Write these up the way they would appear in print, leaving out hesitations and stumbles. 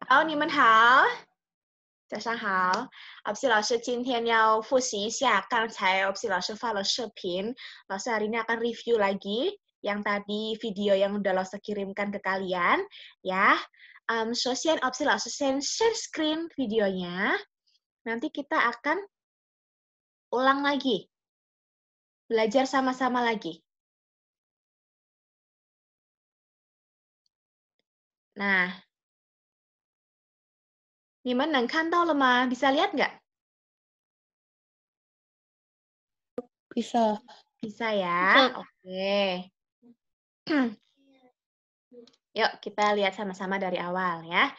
好，你们好，早上好。Opsi 老师今天要复习一下，刚才 Opsi 老师发了视频，老师hari ini akan review lagi yang tadi video yang udah Opsi kirimkan ke kalian, ya. Opsi 老师先 share screen videonya, nanti kita akan ulang lagi, belajar sama-sama lagi. Nah, 你们能看到了吗？ bisa lihat nggak? Bisa. Bisa ya? Oke. Yuk, kita lihat sama-sama dari awal ya.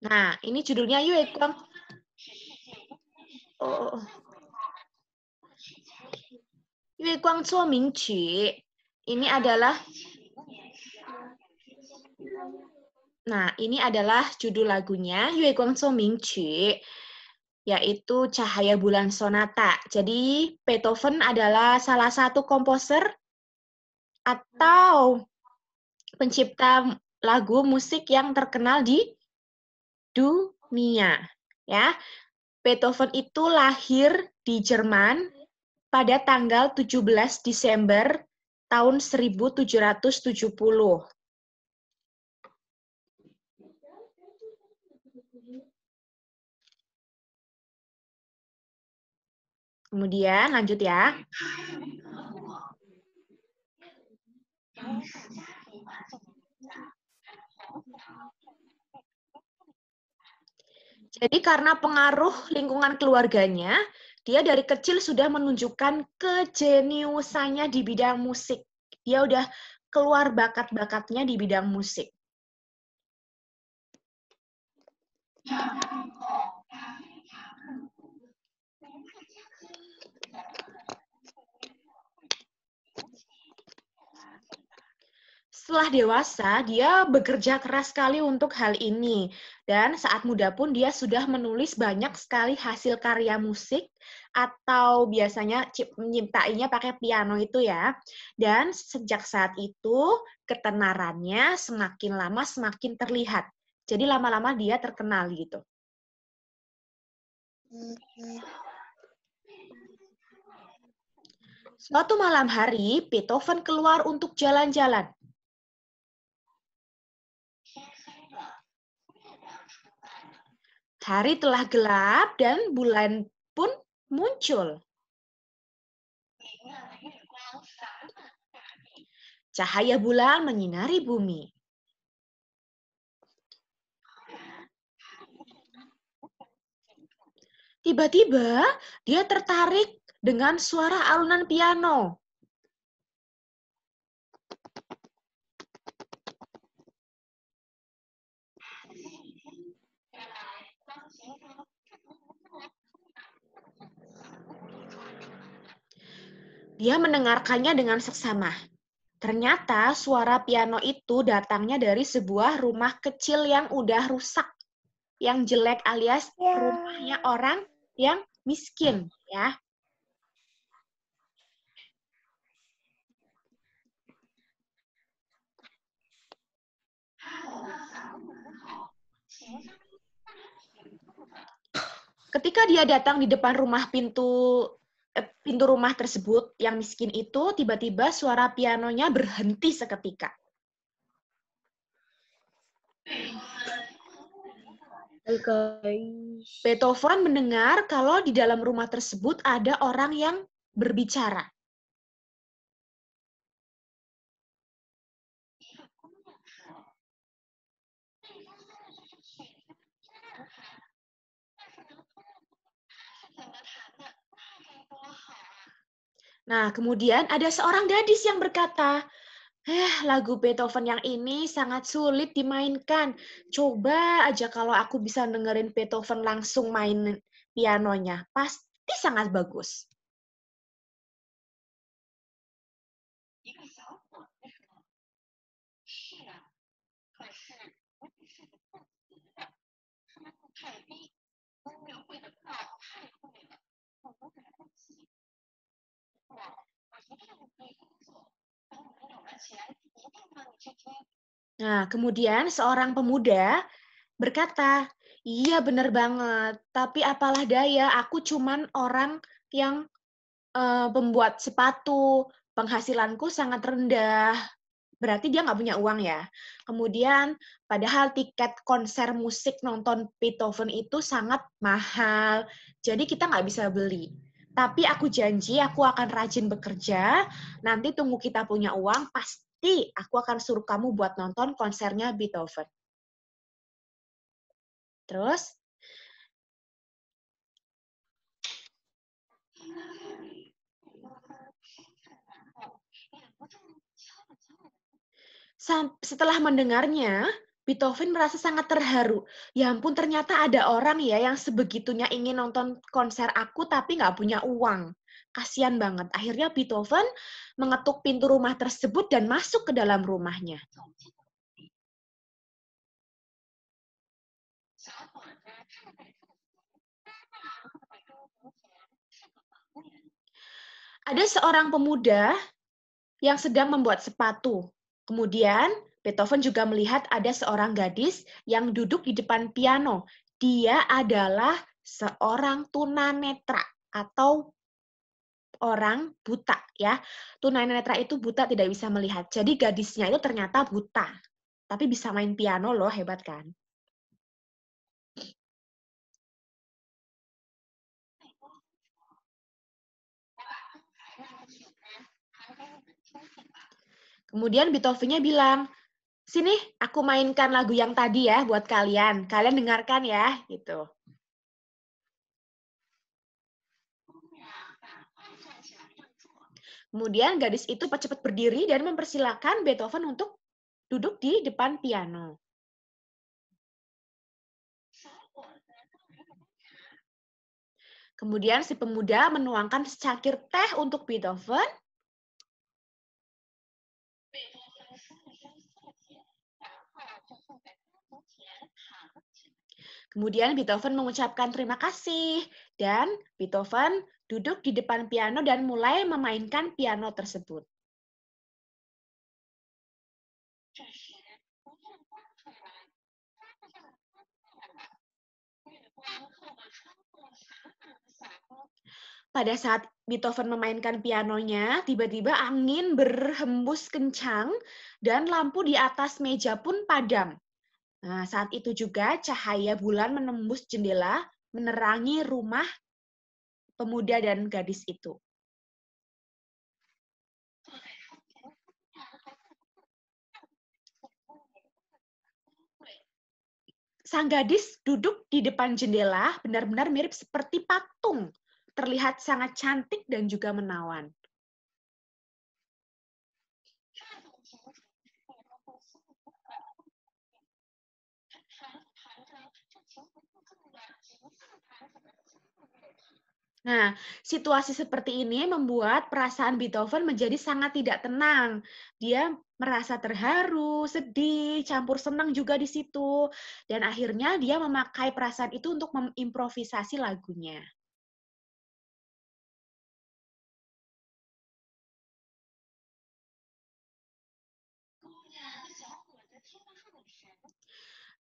Nah, ini judulnya Yue Guang. Yue Guang Cuo Ming Qu. Ini adalah judul lagunya Yue Guang Cuo Ming Qu, yaitu Cahaya Bulan Sonata. Jadi Beethoven adalah salah satu komposer atau pencipta lagu musik yang terkenal di dunia, ya. Beethoven itu lahir di Jerman pada tanggal 17 Desember tahun 1770. Kemudian lanjut ya. Jadi karena pengaruh lingkungan keluarganya, dia dari kecil sudah menunjukkan kejeniusannya di bidang musik. Dia udah keluar bakat-bakatnya di bidang musik. Setelah dewasa, dia bekerja keras sekali untuk hal ini. Dan saat muda pun dia sudah menulis banyak sekali hasil karya musik, atau biasanya menyiptainya pakai piano itu ya. Dan sejak saat itu, ketenarannya semakin lama semakin terlihat. Jadi lama-lama dia terkenal gitu. Suatu malam hari, Beethoven keluar untuk jalan-jalan. Hari telah gelap dan bulan pun muncul. Cahaya bulan menyinari bumi. Tiba-tiba, dia tertarik dengan suara alunan piano. Dia mendengarkannya dengan seksama. Ternyata suara piano itu datangnya dari sebuah rumah kecil yang udah rusak, yang jelek alias rumahnya orang yang miskin, ya. Ketika dia datang di depan pintu rumah tersebut yang miskin itu, tiba-tiba suara pianonya berhenti seketika. Beethoven mendengar kalau di dalam rumah tersebut ada orang yang berbicara. Nah, kemudian ada seorang gadis yang berkata, lagu Beethoven yang ini sangat sulit dimainkan. Coba aja kalau aku bisa dengerin Beethoven langsung main pianonya. Pasti sangat bagus. Nah, kemudian seorang pemuda berkata, iya benar banget, tapi apalah daya, aku cuman orang yang pembuat sepatu, penghasilanku sangat rendah. Berarti dia nggak punya uang ya. Kemudian, padahal tiket konser musik nonton Beethoven itu sangat mahal, jadi kita nggak bisa beli. Tapi aku janji aku akan rajin bekerja, nanti tunggu kita punya uang, pasti aku akan suruh kamu buat nonton konsernya Beethoven. Terus, setelah mendengarnya, Beethoven merasa sangat terharu. Ya ampun, ternyata ada orang ya yang sebegitunya ingin nonton konser aku tapi nggak punya uang. Kasian banget. Akhirnya Beethoven mengetuk pintu rumah tersebut dan masuk ke dalam rumahnya. Ada seorang pemuda yang sedang membuat sepatu. Kemudian Beethoven juga melihat ada seorang gadis yang duduk di depan piano. Dia adalah seorang tunanetra atau orang buta ya. Tunanetra itu buta, tidak bisa melihat. Jadi gadisnya itu ternyata buta, tapi bisa main piano loh, hebat kan? Kemudian Beethoven-nya bilang, "Sini, aku mainkan lagu yang tadi ya buat kalian. Kalian dengarkan ya." Gitu. Kemudian gadis itu cepat berdiri dan mempersilahkan Beethoven untuk duduk di depan piano. Kemudian si pemuda menuangkan secangkir teh untuk Beethoven. Kemudian Beethoven mengucapkan terima kasih dan Beethoven duduk di depan piano dan mulai memainkan piano tersebut. Pada saat Beethoven memainkan pianonya, tiba-tiba angin berhembus kencang dan lampu di atas meja pun padam. Nah, saat itu juga cahaya bulan menembus jendela, menerangi rumah pemuda dan gadis itu. Sang gadis duduk di depan jendela, benar-benar mirip seperti patung. Terlihat sangat cantik dan juga menawan. Nah, situasi seperti ini membuat perasaan Beethoven menjadi sangat tidak tenang. Dia merasa terharu, sedih, campur senang juga di situ. Dan akhirnya dia memakai perasaan itu untuk mengimprovisasi lagunya.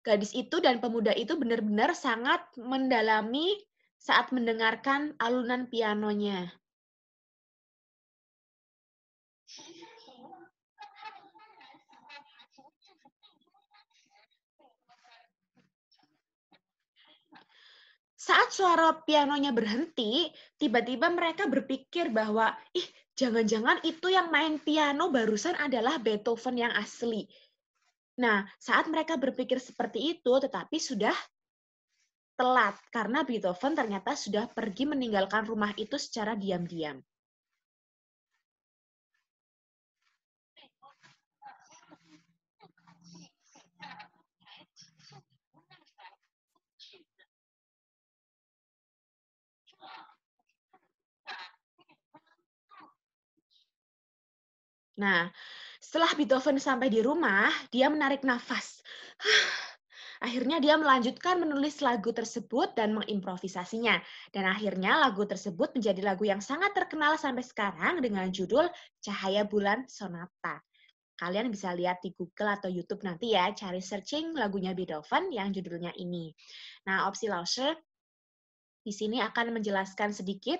Gadis itu dan pemuda itu benar-benar sangat mendalami saat mendengarkan alunan pianonya. Saat suara pianonya berhenti, tiba-tiba mereka berpikir bahwa, ih, jangan-jangan itu yang main piano barusan adalah Beethoven yang asli. Nah, saat mereka berpikir seperti itu, tetapi sudah telat, karena Beethoven ternyata sudah pergi meninggalkan rumah itu secara diam-diam. Nah, setelah Beethoven sampai di rumah, dia menarik nafas. Akhirnya dia melanjutkan menulis lagu tersebut dan mengimprovisasinya. Dan akhirnya lagu tersebut menjadi lagu yang sangat terkenal sampai sekarang dengan judul Cahaya Bulan Sonata. Kalian bisa lihat di Google atau YouTube nanti ya, cari searching lagunya Beethoven yang judulnya ini. Nah, opsi Lauscher di sini akan menjelaskan sedikit,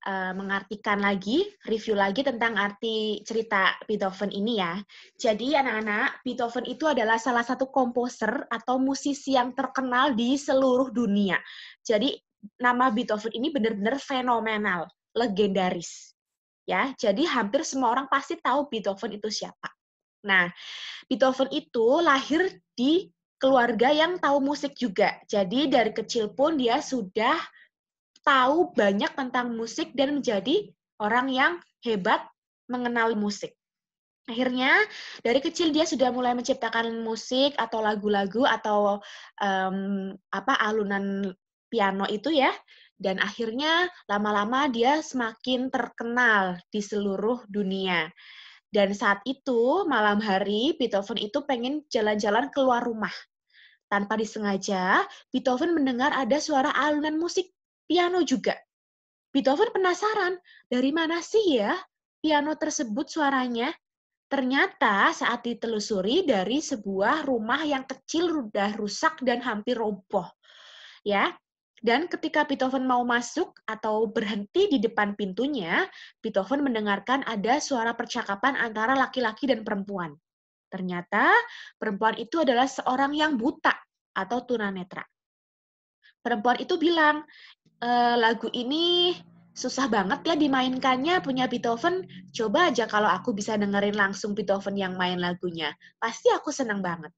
mengartikan lagi, review lagi tentang arti cerita Beethoven ini ya. Jadi anak-anak, Beethoven itu adalah salah satu komposer atau musisi yang terkenal di seluruh dunia. Jadi nama Beethoven ini benar-benar fenomenal, legendaris. Ya, jadi hampir semua orang pasti tahu Beethoven itu siapa. Nah, Beethoven itu lahir di keluarga yang tahu musik juga. Jadi dari kecil pun dia sudah tahu banyak tentang musik dan menjadi orang yang hebat mengenal musik. Akhirnya dari kecil dia sudah mulai menciptakan musik atau lagu-lagu atau alunan piano itu ya. Dan akhirnya lama-lama dia semakin terkenal di seluruh dunia. Dan saat itu, malam hari, Beethoven itu pengen jalan-jalan keluar rumah. Tanpa disengaja, Beethoven mendengar ada suara alunan musik piano juga. Beethoven penasaran, dari mana sih ya piano tersebut suaranya? Ternyata saat ditelusuri dari sebuah rumah yang kecil sudah rusak dan hampir roboh. Ya, dan ketika Beethoven mau masuk atau berhenti di depan pintunya, Beethoven mendengarkan ada suara percakapan antara laki-laki dan perempuan. Ternyata perempuan itu adalah seorang yang buta atau tunanetra. Perempuan itu bilang, lagu ini susah banget ya dimainkannya punya Beethoven. Coba aja kalau aku bisa dengerin langsung Beethoven yang main lagunya. Pasti aku senang banget.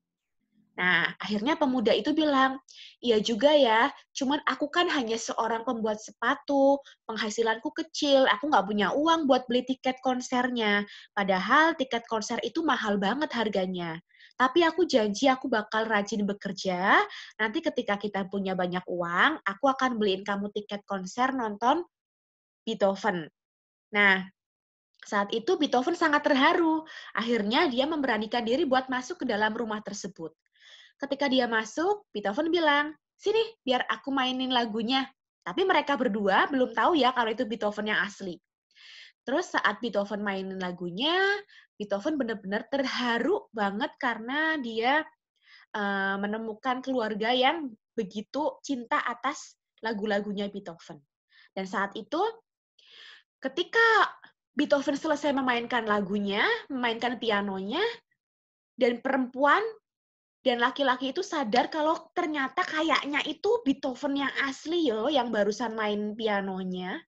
Nah, akhirnya pemuda itu bilang, iya juga ya, cuman aku kan hanya seorang pembuat sepatu, penghasilanku kecil, aku nggak punya uang buat beli tiket konsernya. Padahal tiket konser itu mahal banget harganya. Tapi aku janji aku bakal rajin bekerja, nanti ketika kita punya banyak uang, aku akan beliin kamu tiket konser nonton Beethoven. Nah, saat itu Beethoven sangat terharu. Akhirnya dia memberanikan diri buat masuk ke dalam rumah tersebut. Ketika dia masuk, Beethoven bilang, sini biar aku mainin lagunya. Tapi mereka berdua belum tahu ya kalau itu Beethoven yang asli. Terus saat Beethoven mainin lagunya, Beethoven benar-benar terharu banget karena dia menemukan keluarga yang begitu cinta atas lagu-lagunya Beethoven. Dan saat itu, ketika Beethoven selesai memainkan lagunya, memainkan pianonya, dan perempuan dan laki-laki itu sadar kalau ternyata kayaknya itu Beethoven yang asli yo, yang barusan main pianonya.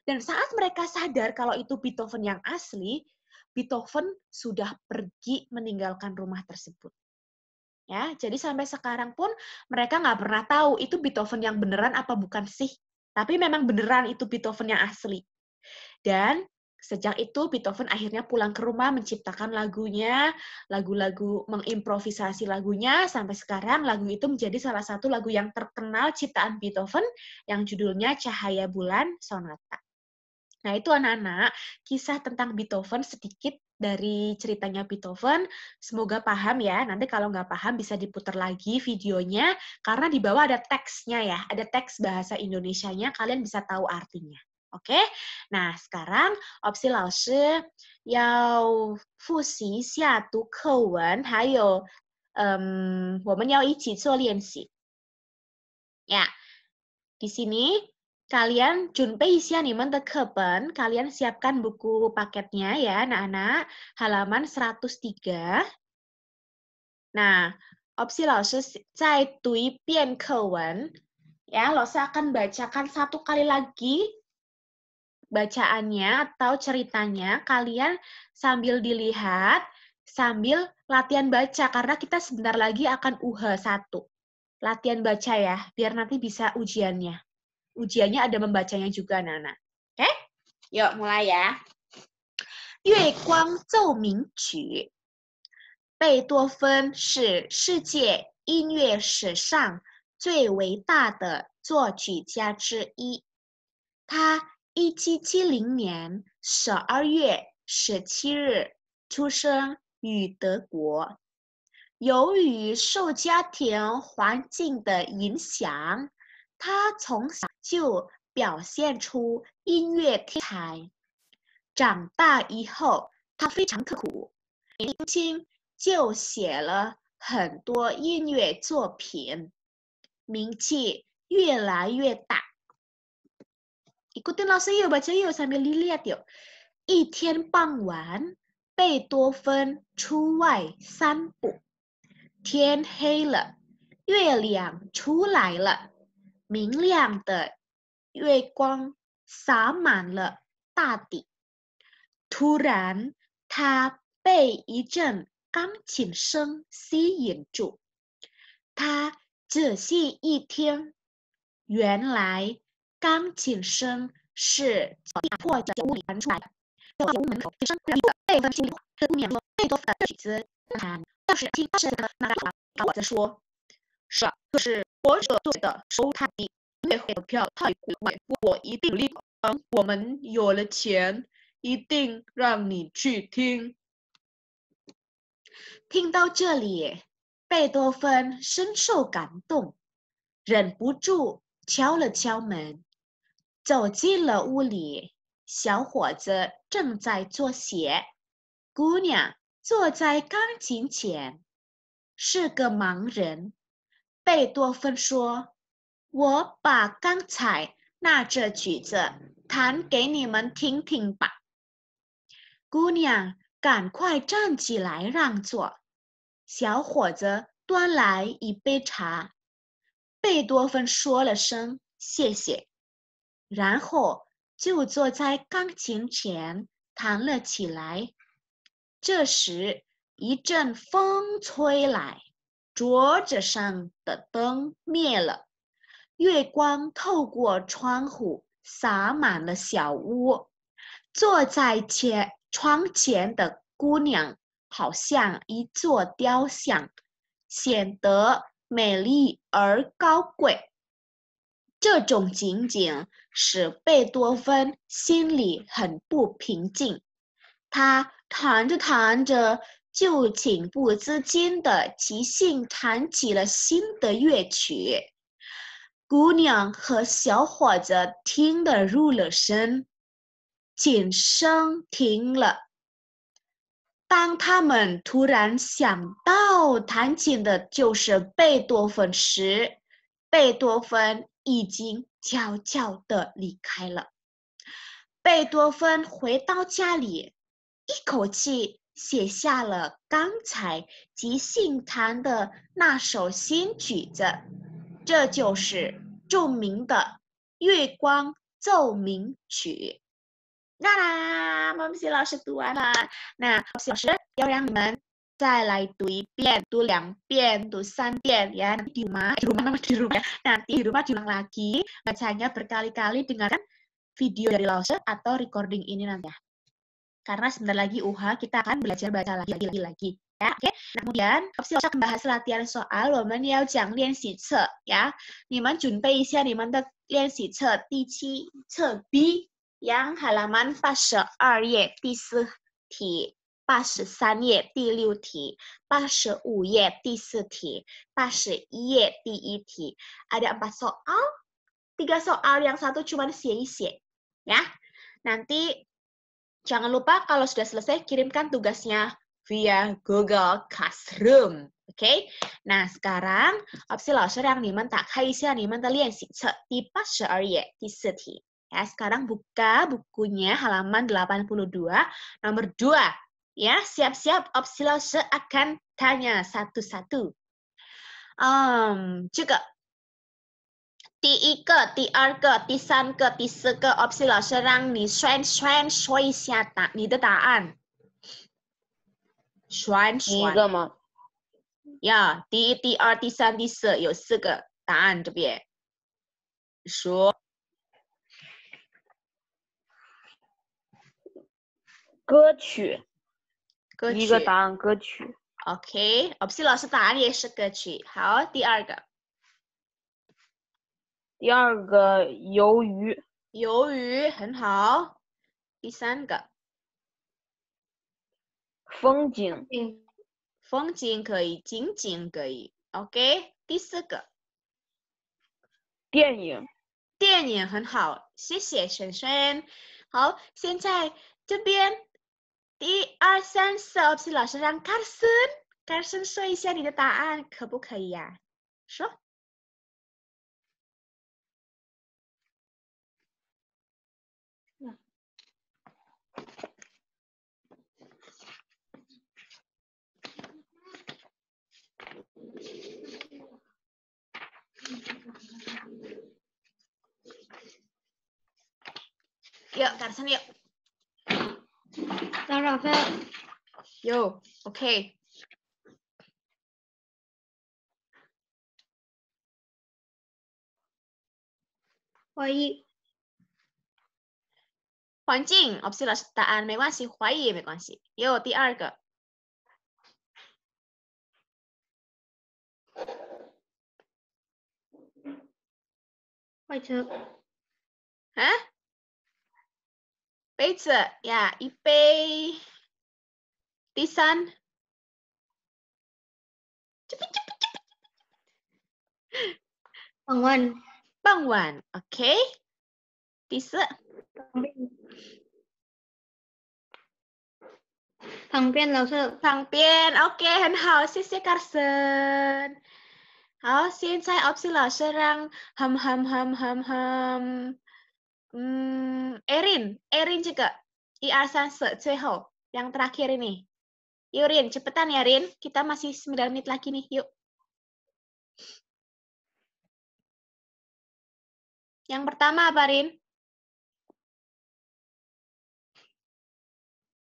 Dan saat mereka sadar kalau itu Beethoven yang asli, Beethoven sudah pergi meninggalkan rumah tersebut. Ya, jadi sampai sekarang pun mereka nggak pernah tahu itu Beethoven yang beneran apa bukan sih. Tapi memang beneran itu Beethoven yang asli. Dan sejak itu Beethoven akhirnya pulang ke rumah menciptakan lagunya, lagu-lagu mengimprovisasi lagunya, sampai sekarang lagu itu menjadi salah satu lagu yang terkenal ciptaan Beethoven yang judulnya Cahaya Bulan Sonata. Nah itu anak-anak, kisah tentang Beethoven sedikit dari ceritanya Beethoven. Semoga paham ya, nanti kalau nggak paham bisa diputar lagi videonya, karena di bawah ada teksnya ya, ada teks bahasa Indonesianya, kalian bisa tahu artinya. Oke, nah sekarang opsi 老师要复习一下读课文，还有我们要一起做练习。Ya, di sini kalian junpei一下你们的课本, kalian siapkan buku paketnya ya anak-anak, halaman 103. Nah, opsi 老师再读一遍课文, ya, 老师 akan bacakan satu kali lagi bacaannya atau ceritanya, kalian sambil dilihat, sambil latihan baca, karena kita sebentar lagi akan UH1. Latihan baca ya, biar nanti bisa ujiannya. Ujiannya ada membacanya juga, Nana. Oke? Yuk, mulai ya. 月光奏鸣曲，贝多芬是世界音乐史上最伟大的作曲家之一。他1770年12月17日出生于德国。由于受家庭环境的影响，他从小就表现出音乐天才。长大以后，他非常刻苦，年轻就写了很多音乐作品，名气越来越大。Ikutin langsung yuk, baca yuk sambil dilihat yuk. 一天傍晚，贝多芬出外散步。天黑了，月亮出来了，明亮的月光洒满了大地。突然，他被一阵钢琴声吸引住。他仔细一听，原来钢琴声是破的屋里传出来的。屋门口声贝多芬心里这姑娘说贝多芬的曲子弹，要是听是那我在说，是啊，可是我所做的收太低，音乐会的票太贵，我一定立刻，我们有了钱，一定让你去听。听到这里，贝多芬深受感动，忍不住敲了敲门，走进了屋里。小伙子正在做鞋，姑娘坐在钢琴前，是个盲人。贝多芬说：“我把刚才那这曲子弹给你们听听吧。”姑娘赶快站起来让座。小伙子端来一杯茶。贝多芬说了声谢谢，然后就坐在钢琴前弹了起来。这时，一阵风吹来，桌子上的灯灭了，月光透过窗户洒满了小屋。坐在窗前的姑娘好像一座雕像，显得美丽而高贵。这种情景使贝多芬心里很不平静。他弹着弹着，就情不自禁地即兴弹起了新的乐曲。姑娘和小伙子听得入了声。琴声停了。当他们突然想到弹琴的就是贝多芬时，贝多芬已经悄悄地离开了。贝多芬回到家里，一口气写下了刚才即兴弹的那首新曲子，这就是著名的《月光奏鸣曲》。那我们谢老师读完了，那谢老师要让你们再来读一遍，读2遍, 读3遍ya. Nanti di rumah diulang lagi, bacanya berkali-kali, dengarkan video dari Lause atau recording ini nanti ya. Karena sebentar lagi UHA kita akan belajar baca lagi ya. Oke. Nah, kemudian opsi Lause akan bahas latihan soal, 我们要讲练习册呀。你们准备一下你们的练习册第7册 B。yang halaman 82页第4题，83页第6题，85页第4题，81页第1题。Ada 4 soal, 3 soal, yang 1 cuma isi-isi. Ya. Nanti jangan lupa kalau sudah selesai kirimkan tugasnya via Google Classroom. OK， 那sekarang opsi 老师让你们打开一下你们的练习册第82页第4题。Ya, sekarang buka bukunya halaman 82, nomor 2. Ya, siap-siap opsi Lause akan tanya satu-satu. 这个第1个、第2个、第3个、第4个 opsi Lause 让你选说一下你的答案。选。第一个吗？呀，第1、第2、第3、第4有4个答案这边。说。歌曲，一个答案歌曲。OK， opsi 老师答案也是歌曲。好，第2个。第2个鱿鱼。鱿鱼很好。第3个。风景。风景可以，景景可以。OK， 第4个。电影。电影很好，谢谢璇璇。好，现在这边1、2、3、4，是老师让 Carson 说一下你的答案，可不可以呀？说。Yuk, Carson yuk. Yo, oke. 环境 opsi 老师答案没关系，怀疑也没关系。有第二个。坏车。啊？杯子呀，一杯。第三。傍晚。傍晚 ，OK。第四。旁边老师。旁边 ，OK， 很好，谢谢 Carson。好，现在 opsi 老师让Erin juga 1、2、3、4最后 yang terakhir ini. Yuk Rin, cepetan ya Rin, kita masih 9 menit lagi nih, yuk. Yang pertama apa Rin?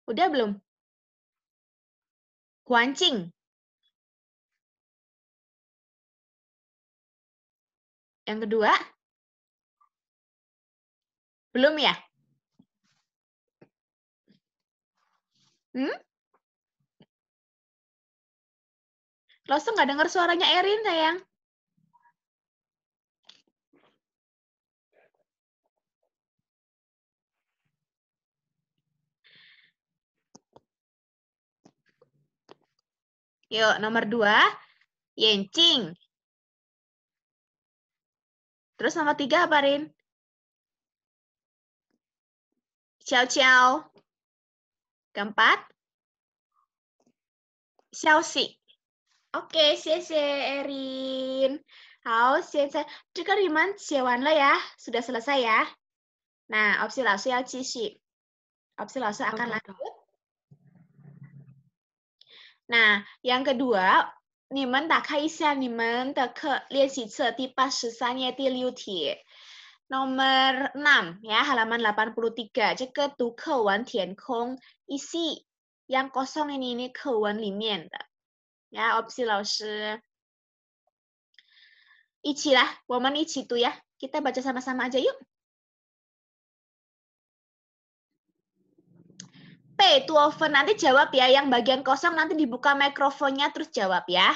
Udah belum? Kuancing. Yang kedua? Belum ya? Lo nggak dengar suaranya Erin, sayang? Yuk, nomor 2. Yencing. Terus nomor 3 apa, Rin? Ciao. Keempat? Xiaoxi. Oke, 谢谢 Erin. 好，现在这个你们写完了呀？ Sudah selesai ya? Nah, opsi 老师要继续。opsi 老师 akan lanjut. Nah, yang kedua, 你们打开一下你们的课练习册第83页第6题。Nomor 6 ya, halaman 83. 这个读课文填空 isi yang kosong ini 课文里面的。Ya, opsi 老师。一起啦，我们一起读ya. Kita baca sama-sama aja yuk. 贝多芬 nanti jawab ya, yang bagian kosong nanti dibuka mikrofonnya terus jawab ya.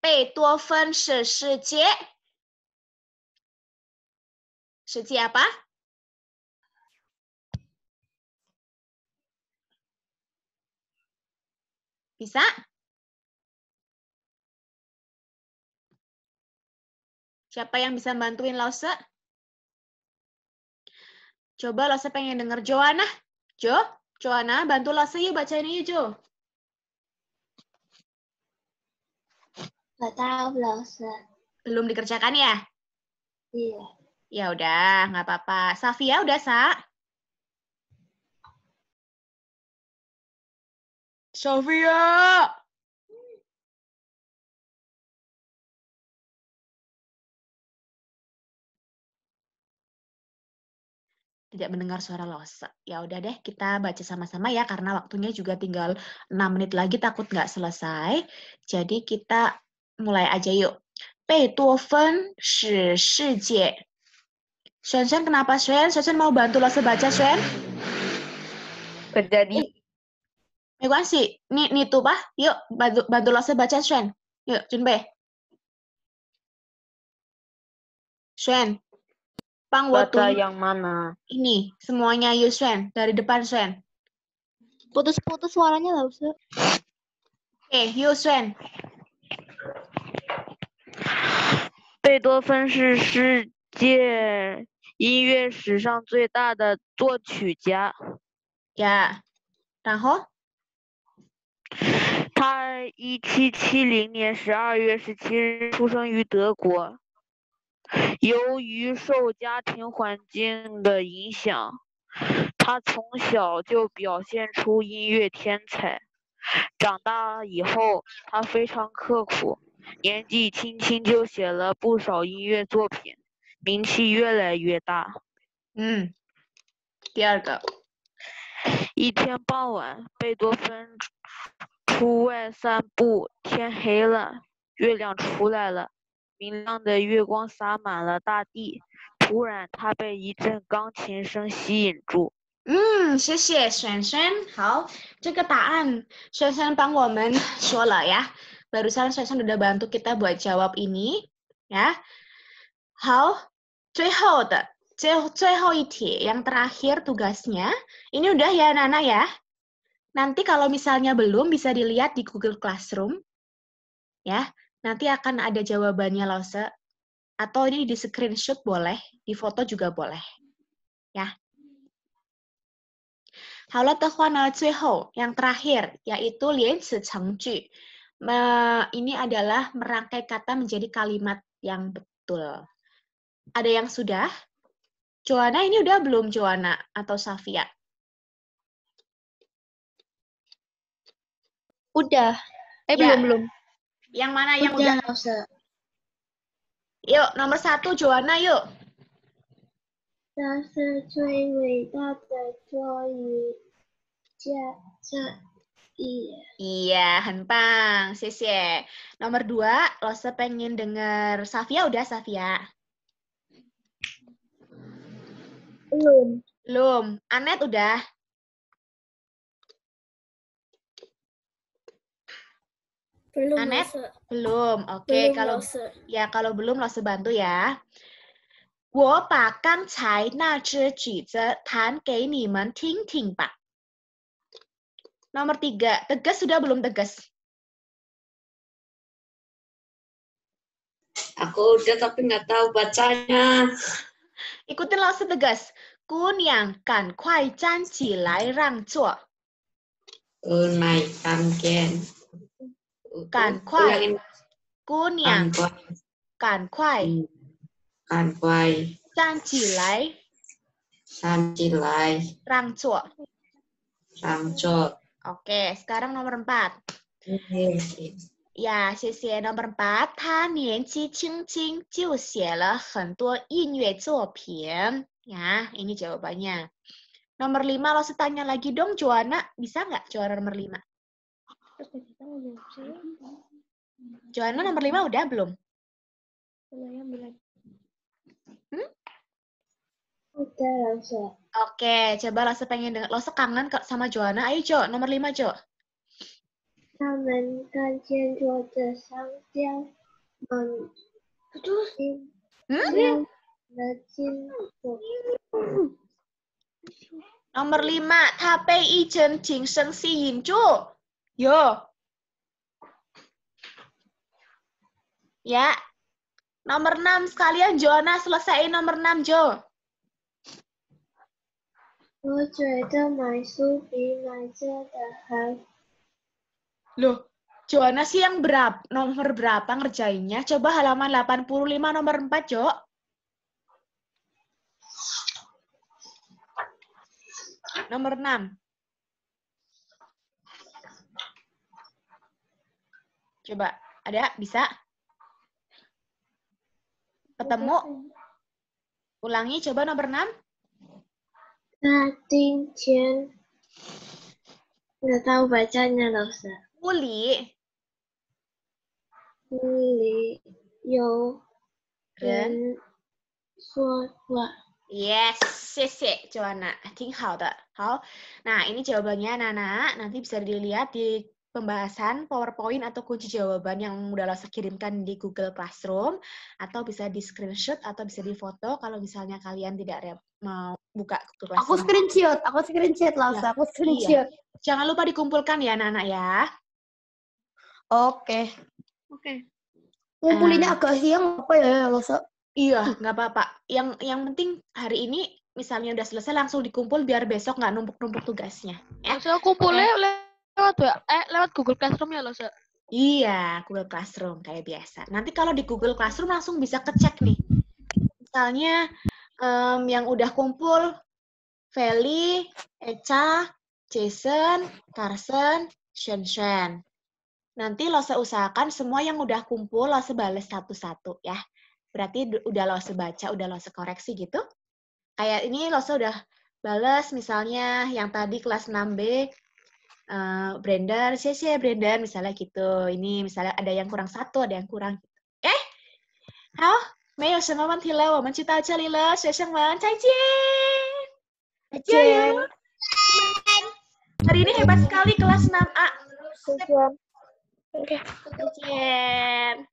贝多芬是世界 apa? Bisa? Siapa yang bisa bantuin Lause? Coba Lause pengen denger Joanna. Joanna, bantu Lause yuk bacain yuk, Jo. Nggak tahu, Lause. Belum dikerjakan ya? Iya. Ya udah, nggak apa-apa. Safia udah, Sa? Sofia! Tidak mendengar suara Lause. Ya udah deh, kita baca sama-sama ya, karena waktunya juga tinggal 6 menit lagi, takut nggak selesai. Jadi kita mulai aja yuk. 贝多芬是世界 Xuan, kenapa Xuan? Xuan mau bantu Lause baca, Xuan? Terjadi. Megawasi, nih tuh, Pak. Yuk, bantu Lause baca, Xuan. Yuk, Junbe. Xuan. Baca yang mana? Ini, semuanya yuk, Xuan. Dari depan, Xuan. Putus-putus suaranya, Lause. Oke, yuk, Xuan. 贝多芬是世界音乐史上最大的作曲家。Ya. 然后他1770年12月17日出生于德国。由于受家庭环境的影响，他从小就表现出音乐天才。长大以后，他非常刻苦，年纪轻轻就写了不少音乐作品，名气越来越大。第二个。一天傍晚，贝多芬出外散步，天黑了，月亮出来了，明亮的月光洒满了大地。突然，他被一阵钢琴声吸引住。谢谢璇璇。好，这个答案璇璇帮我们说了ya. Barusan璇璇udah bantu kita buat jawab ini, ya. 好，最后一题yang terakhir tugasnya. Ini udah ya Nana ya. Nanti kalau misalnya belum bisa dilihat di Google Classroom, ya. Nanti akan ada jawabannya Lause. Atau ini di screenshot boleh, di foto juga boleh, ya. 好了的话呢，最后yang terakhir yaitu 连词成句. Ini adalah merangkai kata menjadi kalimat yang betul. Ada yang sudah? Joanna ini udah belum Joanna atau Safia? Udah. Ya. Belum. Yang mana yang udah? Yuk, nomor 1 Joanna yuk. 这是最伟大的作语家之一。 Iya, 很棒, 谢谢. Nomor 2, Lose pengen denger Safia udah Safia? Belum. Anet udah? Belum. Anet? Belum. Oke, kalau belum Lose bantu ya. 我把刚才那只句子弹给你们听听吧. Nomor 3, tegas sudah belum tegas? Aku udah tapi nggak tahu bacanya. Ikutin Lause tegas. 姑娘赶快站起来让座. 赶快. 姑娘赶快. 站起来让座. Oke, sekarang nomor 4. Ya, 谢谢. Nomor 4, 他年纪轻轻就写了很多音乐作品. Ya, ini jawabannya. Nomor 5, Lose tanya lagi dong, Joanna. Bisa nggak Joanna nomor 5? Joanna nomor 5 udah belum? Udah, Lause. Oke, coba Lose pengen dengar. Lose kangen sama Joanna. Ayo, Jo. Nomor 5, Jo. 他们看见桌子上掉金果。 Nomor 5, 他被一阵琴声吸引住. Yo. Ya. Nomor 6 sekalian Joanna selesaiin nomor 6, Jo. 我觉得买书比买这个还 Loh, Joanna sih yang nomor berapa ngerjainnya? Coba halaman 85 nomor 4, Jo. Nomor 6. Coba, ada? Bisa? Ketemu? Ulangi, coba nomor 6. 那今天 nggak tahu bacanya, Lause. 屋里有人说话. Yes, 谢谢 Joanna. 挺好的. 好. Nah, ini jawabannya Nana. Nanti bisa dilihat di pembahasan PowerPoint atau kunci jawaban yang udah Lause kirimkan di Google Classroom, atau bisa di screenshot atau bisa di foto kalau misalnya kalian tidak mau buka Google Classroom. Aku screenshot Lause. Ya, Aku screenshot. Iya. Jangan lupa dikumpulkan ya Nana ya. Oke. Ngumpulinnya agak siang apa ya, Lause? Iya, nggak apa-apa. Yang penting hari ini misalnya udah selesai langsung dikumpul biar besok nggak numpuk-numpuk tugasnya. Ya. Saya kumpulnya lewat Google Classroom ya loh, Se. Iya, Google Classroom kayak biasa. Nanti kalau di Google Classroom langsung bisa kecek nih. Misalnya yang udah kumpul Feli, Echa, Jason, Carson, Shen. Nanti lo usahakan semua yang udah kumpul lo bales satu-satu ya. Berarti udah lo baca, udah lo koreksi gitu. Kayak ini lo udah bales misalnya yang tadi kelas 6B, Brandon, Brandon misalnya gitu. Ini misalnya ada yang kurang satu, ada yang kurang. Hao, 没有什么问题了，我们就到这里了，学生们再见。加油！Hari ini hebat sekali kelas 6A. Oke.再见。